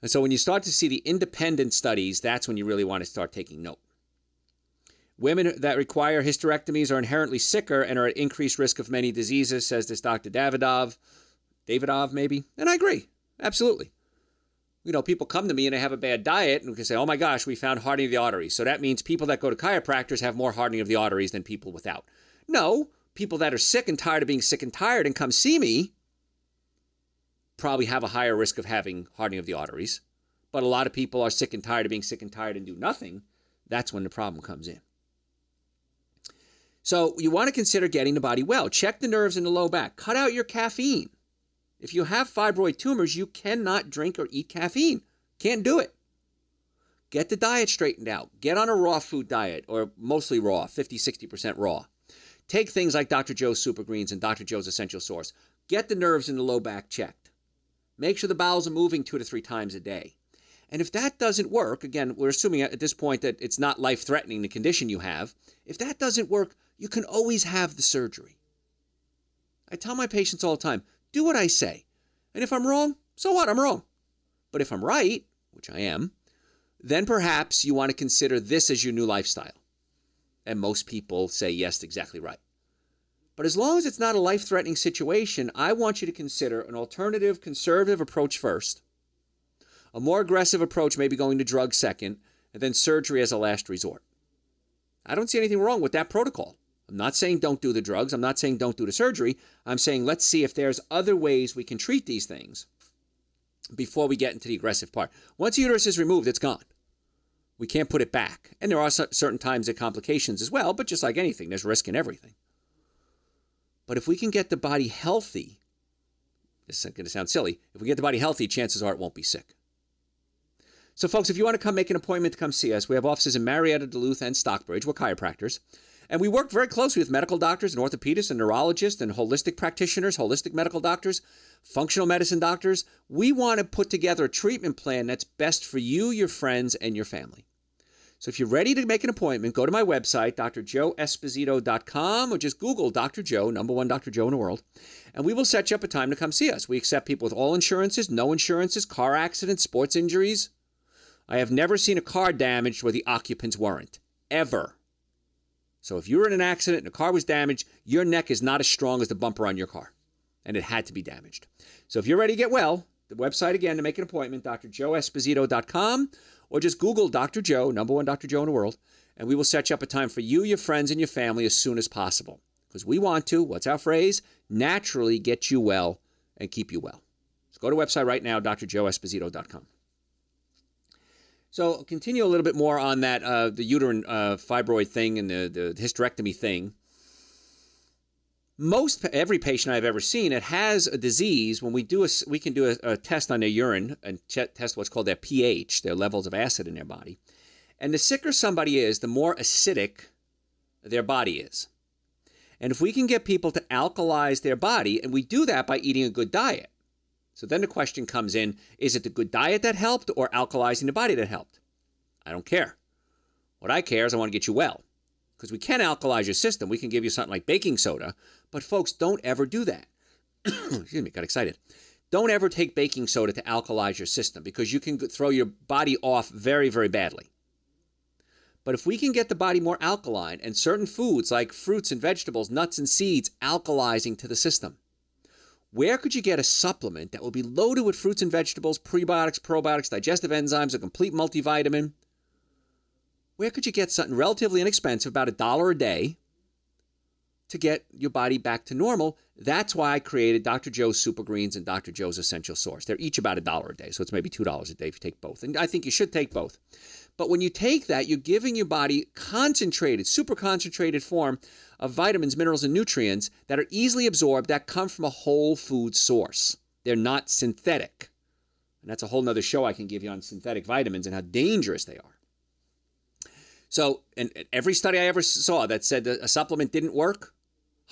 And so when you start to see the independent studies, that's when you really want to start taking note. Women that require hysterectomies are inherently sicker and are at increased risk of many diseases, says this Dr. Davidov maybe. And I agree. Absolutely. People come to me and they have a bad diet and we can say, oh my gosh, we found hardening of the arteries. So that means people that go to chiropractors have more hardening of the arteries than people without. No, people that are sick and tired of being sick and tired and come see me probably have a higher risk of having hardening of the arteries. But a lot of people are sick and tired of being sick and tired and do nothing. That's when the problem comes in. So you want to consider getting the body well. Check the nerves in the low back. Cut out your caffeine. If you have fibroid tumors, you cannot drink or eat caffeine. Can't do it. Get the diet straightened out. Get on a raw food diet, or mostly raw, 50-60% raw. Take things like Dr. Joe's Super Greens and Dr. Joe's Essential Source. Get the nerves in the low back checked. Make sure the bowels are moving 2 to 3 times a day. And if that doesn't work, again, we're assuming at this point that it's not life-threatening, the condition you have. If that doesn't work, you can always have the surgery. I tell my patients all the time, do what I say. And if I'm wrong, so what? I'm wrong. But if I'm right, which I am, then perhaps you want to consider this as your new lifestyle. And most people say, yes, exactly right. But as long as it's not a life-threatening situation, I want you to consider an alternative, conservative approach first. A more aggressive approach, maybe going to drugs second, and then surgery as a last resort. I don't see anything wrong with that protocol. I'm not saying don't do the drugs. I'm not saying don't do the surgery. I'm saying let's see if there's other ways we can treat these things before we get into the aggressive part. Once the uterus is removed, it's gone. We can't put it back. And there are certain times of complications as well, but just like anything, there's risk in everything. But if we can get the body healthy This is going to sound silly. If we get the body healthy, chances are it won't be sick. So, folks, if you want to come make an appointment to come see us, we have offices in Marietta, Duluth, and Stockbridge. We're chiropractors. And we work very closely with medical doctors and orthopedists and neurologists and holistic practitioners, holistic medical doctors, functional medicine doctors. We want to put together a treatment plan that's best for you, your friends, and your family. So if you're ready to make an appointment, go to my website, drjoeesposito.com, or just Google Dr. Joe, #1 Dr. Joe in the world, and we will set you up a time to come see us. We accept people with all insurances, no insurances, car accidents, sports injuries. I have never seen a car damaged where the occupants weren't, ever. So if you were in an accident and a car was damaged, your neck is not as strong as the bumper on your car, and it had to be damaged. So if you're ready to get well, the website again to make an appointment, drjoeesposito.com, or just Google Dr. Joe, #1 Dr. Joe in the world, and we will set you up a time for you, your friends, and your family as soon as possible. Because we want to, what's our phrase? Naturally get you well and keep you well. So go to the website right now, drjoeesposito.com. So continue a little bit more on that, the uterine fibroid thing and the hysterectomy thing. Every patient I've ever seen, it has a disease. When we can do a test on their urine and test what's called their pH, their levels of acid in their body. And the sicker somebody is, the more acidic their body is. And if we can get people to alkalize their body, and we do that by eating a good diet. So then the question comes in, is it the good diet that helped or alkalizing the body that helped? I don't care. What I care is I want to get you well. Because we can alkalize your system. We can give you something like baking soda. But folks, don't ever do that. Excuse me, got excited. Don't ever take baking soda to alkalize your system because you can throw your body off very, very badly. But if we can get the body more alkaline and certain foods like fruits and vegetables, nuts and seeds alkalizing to the system, where could you get a supplement that will be loaded with fruits and vegetables, prebiotics, probiotics, digestive enzymes, a complete multivitamin? Where could you get something relatively inexpensive, about $1 a day, to get your body back to normal? That's why I created Dr. Joe's Super Greens and Dr. Joe's Essential Source. They're each about $1 a day, so it's maybe $2 a day if you take both. And I think you should take both. But when you take that, you're giving your body concentrated, super concentrated form of vitamins, minerals, and nutrients that are easily absorbed, that come from a whole food source. They're not synthetic. And that's a whole nother show I can give you on synthetic vitamins and how dangerous they are. So, and every study I ever saw that said that a supplement didn't work,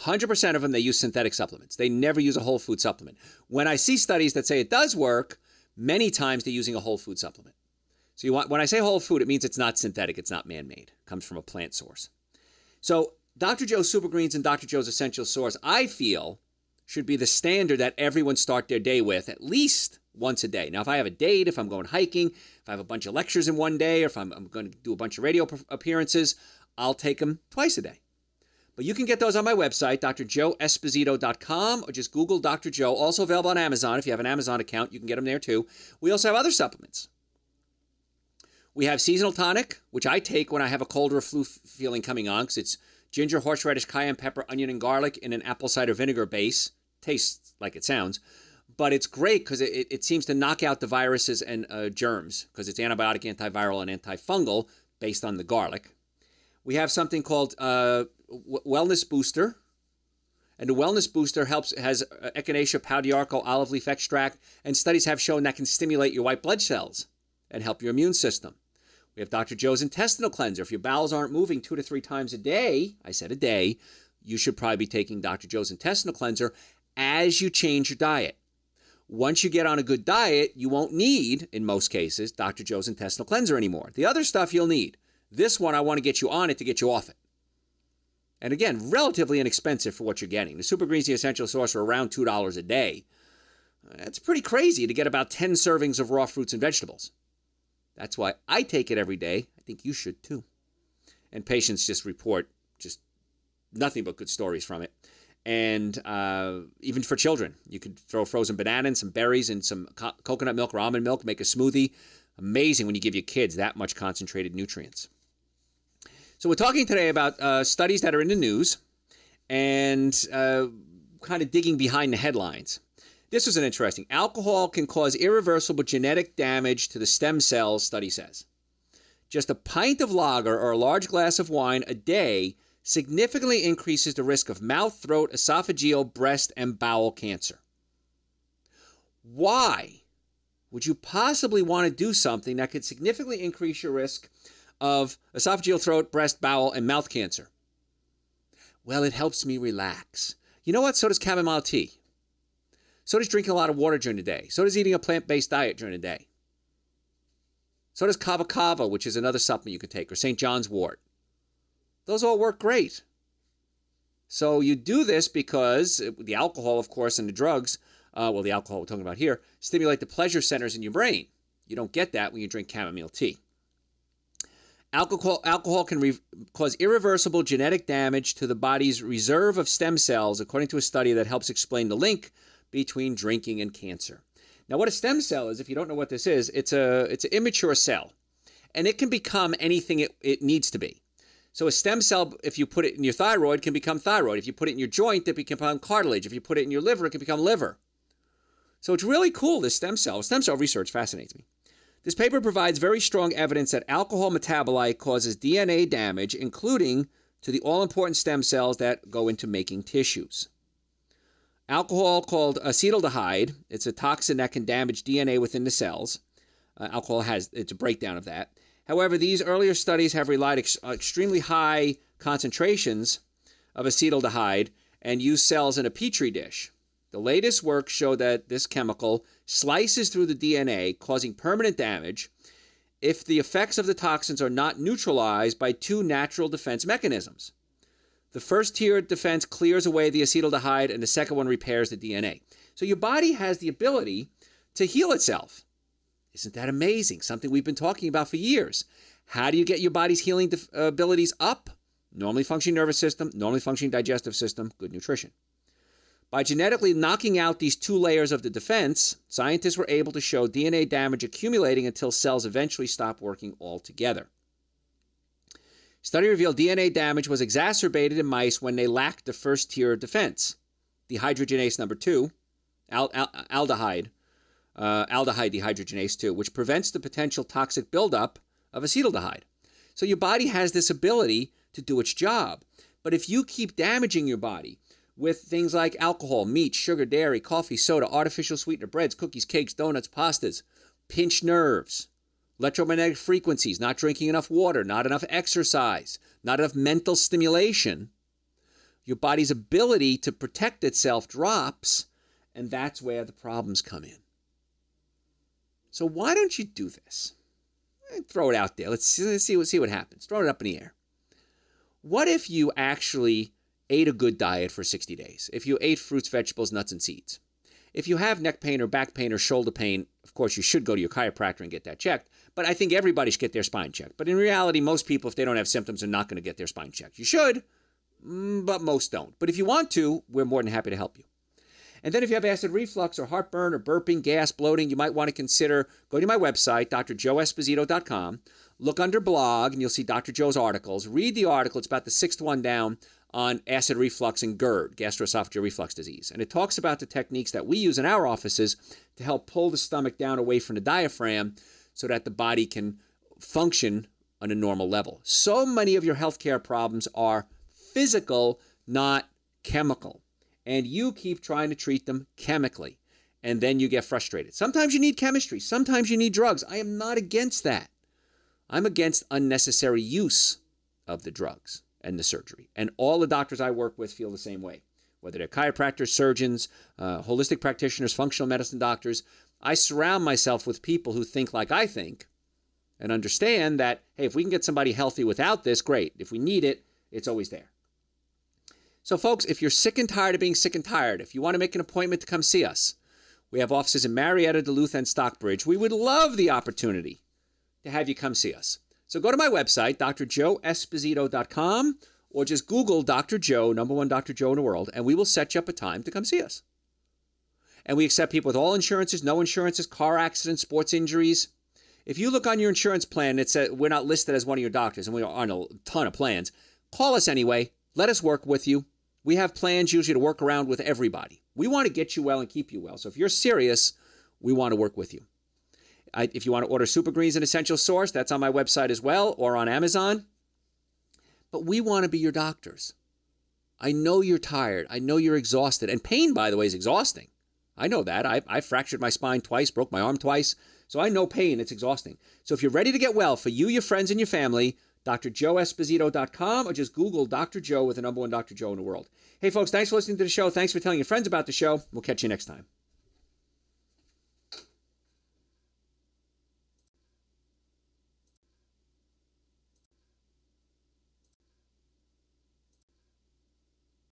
100% of them, they use synthetic supplements. They never use a whole food supplement. When I see studies that say it does work, many times they're using a whole food supplement. So when I say whole food, it means it's not synthetic, it's not man-made. It comes from a plant source. So Dr. Joe's Super Greens and Dr. Joe's Essential Source, I feel, should be the standard that everyone start their day with at least once a day. Now, if I have a date, if I'm going hiking, if I have a bunch of lectures in one day, or if I'm going to do a bunch of radio appearances, I'll take them twice a day. But you can get those on my website, drjoeesposito.com, or just Google Dr. Joe. Also available on Amazon. If you have an Amazon account, you can get them there too. We also have other supplements. We have Seasonal Tonic, which I take when I have a cold or flu feeling coming on, because it's ginger, horseradish, cayenne pepper, onion, and garlic in an apple cider vinegar base. Tastes like it sounds. But it's great because it seems to knock out the viruses and germs, because it's antibiotic, antiviral, and antifungal based on the garlic. We have something called Wellness Booster. And the Wellness Booster has echinacea, pau d'arco, olive leaf extract, and studies have shown that can stimulate your white blood cells and help your immune system. We have Dr. Joe's Intestinal Cleanser. If your bowels aren't moving 2 to 3 times a day, I said a day, you should probably be taking Dr. Joe's Intestinal Cleanser as you change your diet. Once you get on a good diet, you won't need, in most cases, Dr. Joe's Intestinal Cleanser anymore. The other stuff you'll need. This one, I want to get you on it to get you off it. And again, relatively inexpensive for what you're getting. The Super Greens, the Essential Source, are around $2 a day. That's pretty crazy to get about 10 servings of raw fruits and vegetables. That's why I take it every day. I think you should too. And patients just report just nothing but good stories from it. And even for children, you could throw a frozen banana and some berries and some coconut milk or almond milk, make a smoothie. Amazing when you give your kids that much concentrated nutrients. So we're talking today about studies that are in the news and kind of digging behind the headlines. This was an interesting. Alcohol can cause irreversible genetic damage to the stem cells, study says. Just a pint of lager or a large glass of wine a day significantly increases the risk of mouth, throat, esophageal, breast, and bowel cancer. why would you possibly want to do something that could significantly increase your risk of esophageal, throat, breast, bowel, and mouth cancer? Well, it helps me relax. You know what? So does chamomile tea. So does drinking a lot of water during the day. So does eating a plant-based diet during the day. So does kava kava, which is another supplement you can take, or St. John's wort. Those all work great. So you do this because the alcohol, of course, and the drugs, the alcohol we're talking about here, stimulate the pleasure centers in your brain. You don't get that when you drink chamomile tea. Alcohol can cause irreversible genetic damage to the body's reserve of stem cells, according to a study that helps explain the link between drinking and cancer. Now, what a stem cell is, if you don't know what this is, it's an immature cell, and it can become anything it needs to be. So a stem cell, if you put it in your thyroid, can become thyroid. If you put it in your joint, it can become cartilage. If you put it in your liver, it can become liver. So it's really cool, this stem cell. Stem cell research fascinates me. This paper provides very strong evidence that alcohol metabolite causes DNA damage, including to the all-important stem cells that go into making tissues. Alcohol, called acetaldehyde, it's a toxin that can damage DNA within the cells. It's a breakdown of that. However, these earlier studies have relied extremely high concentrations of acetaldehyde and used cells in a petri dish. The latest work showed that this chemical slices through the DNA, causing permanent damage if the effects of the toxins are not neutralized by two natural defense mechanisms. The first tier of defense clears away the acetaldehyde, and the second one repairs the DNA. So your body has the ability to heal itself. Isn't that amazing? Something we've been talking about for years. How do you get your body's healing abilities up? Normally functioning nervous system, normally functioning digestive system, good nutrition. By genetically knocking out these two layers of the defense, scientists were able to show DNA damage accumulating until cells eventually stop working altogether. Study revealed DNA damage was exacerbated in mice when they lacked the first tier of defense, dehydrogenase number 2, aldehyde dehydrogenase 2, which prevents the potential toxic buildup of acetaldehyde. So your body has this ability to do its job. But if you keep damaging your body with things like alcohol, meat, sugar, dairy, coffee, soda, artificial sweetener, breads, cookies, cakes, donuts, pastas, pinched nerves, electromagnetic frequencies, not drinking enough water, not enough exercise, not enough mental stimulation, your body's ability to protect itself drops, and that's where the problems come in. So why don't you do this? Throw it out there. Let's see what happens. Throw it up in the air. What if you actually ate a good diet for 60 days? If you ate fruits, vegetables, nuts, and seeds? If you have neck pain or back pain or shoulder pain, of course, you should go to your chiropractor and get that checked. But I think everybody should get their spine checked. But in reality, most people, if they don't have symptoms, are not going to get their spine checked. You should, but most don't. But if you want to, we're more than happy to help you. And then if you have acid reflux or heartburn or burping, gas, bloating, you might want to consider going to my website, drjoeesposito.com. Look under blog, and you'll see Dr. Joe's articles. Read the article. It's about the 6th one down on acid reflux and GERD, gastroesophageal reflux disease. And it talks about the techniques that we use in our offices to help pull the stomach down away from the diaphragm so that the body can function on a normal level. So many of your healthcare problems are physical, not chemical. And you keep trying to treat them chemically. And then you get frustrated. Sometimes you need chemistry. Sometimes you need drugs. I am not against that. I'm against unnecessary use of the drugs and the surgery. And all the doctors I work with feel the same way. Whether they're chiropractors, surgeons, holistic practitioners, functional medicine doctors, I surround myself with people who think like I think and understand that, hey, if we can get somebody healthy without this, great. If we need it, it's always there. So folks, if you're sick and tired of being sick and tired, if you want to make an appointment to come see us, we have offices in Marietta, Duluth, and Stockbridge. We would love the opportunity to have you come see us. So go to my website, drjoeesposito.com, or just Google Dr. Joe, #1 Dr. Joe in the world, and we will set you up a time to come see us. And we accept people with all insurances, no insurances, car accidents, sports injuries. If you look on your insurance plan, it says we're not listed as one of your doctors, and we are on a ton of plans. Call us anyway. Let us work with you. We have plans usually to work around with everybody. We want to get you well and keep you well. So if you're serious, we want to work with you. If you want to order Super Greens and Essential Source, that's on my website as well, or on Amazon. But we want to be your doctors. I know you're tired. I know you're exhausted. And pain, by the way, is exhausting. I know that. I fractured my spine twice, broke my arm twice. So I know pain. It's exhausting. So if you're ready to get well for you, your friends, and your family, drjoeesposito.com, or just Google Dr. Joe with the #1 Dr. Joe in the world. Hey, folks, thanks for listening to the show. Thanks for telling your friends about the show. We'll catch you next time.